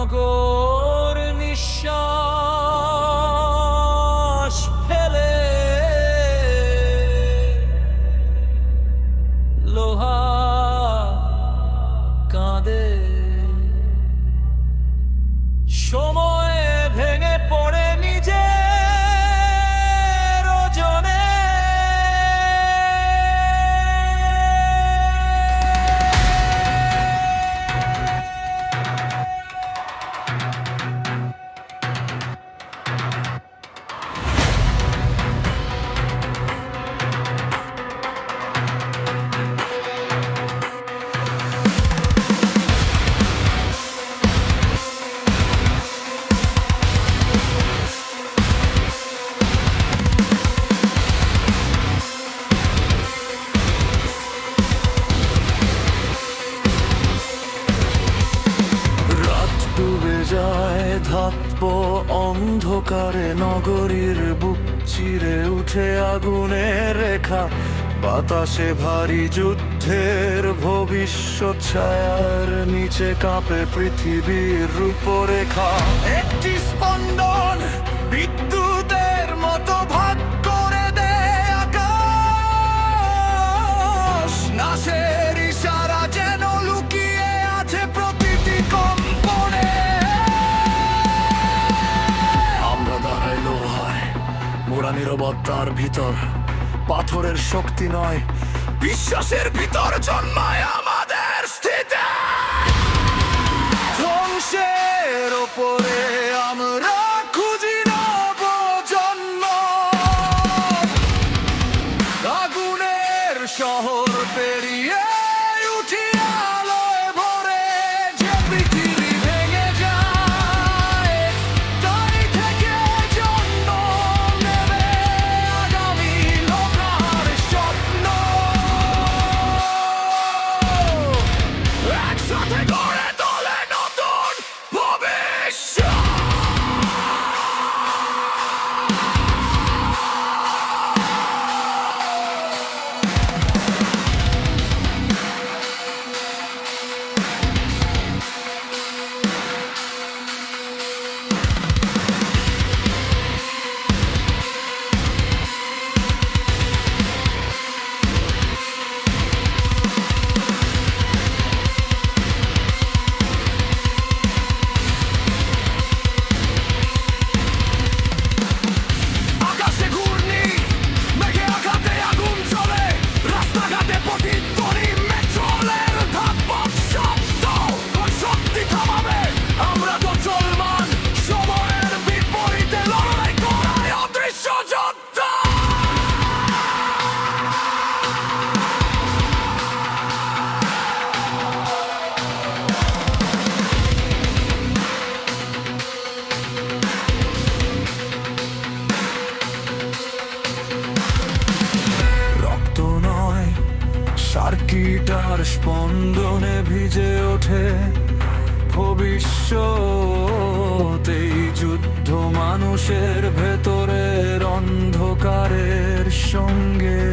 নগর নিঃশ্বাস ফেলে লোহা কাঁদে সময়ে ভেঙে পড়ে নিজের ওজনে যায় ধাত্ব অন্ধকারে নগরীর বুক চিরে উঠে আগুনের রেখা বাতাসে ভারী যুদ্ধের ভবিষ্যৎ ছায়ার নিচে কাঁপে পৃথিবীর রূপরেখা একটি স্পন্দন বিদ্যুতের মতো ভাগ করে দেয় আকাশ নাশের ইশারা যেন লুকিয়ে আছে প্রতিটি কম্পনে আমরা দাঁড়াই লোহায় মোরা নীরবতার ভিতর পাথরের শক্তি নয় বিশ্বাসের ভিতর জন্মায় আমাদের স্থিতি ধ্বংসের ওপরে আমরা খুঁজি নব জন্ম আগুনের শহর পেরিয়ে উঠি আলোয় ভরে যে পৃথিবী ভেঙে যায় তাই থেকে জন্ম নেবে আগামী লোকার স্বপ্ন একসাথে গড়ে তোলে নতুন ভবিষ্যৎ আকাশে ঘূর্ণি মেঘে আঘাতে আগুন জ্বলে রাস্তাঘাটে প্রতিধ্বনি মেট্রোলের ধাপ্পার শব্দ কোন শক্তি থামাবে আমরা তো চলমান সময়ের বিপরীতে লড়াই করায় অদৃশ্য যোদ্ধা রক্ত নয় সার্কিটার স্পন্দনে ভিজে ওঠে ভবিষ্যৎ এই যুদ্ধ মানুষের ভেতরের অন্ধকারের সঙ্গে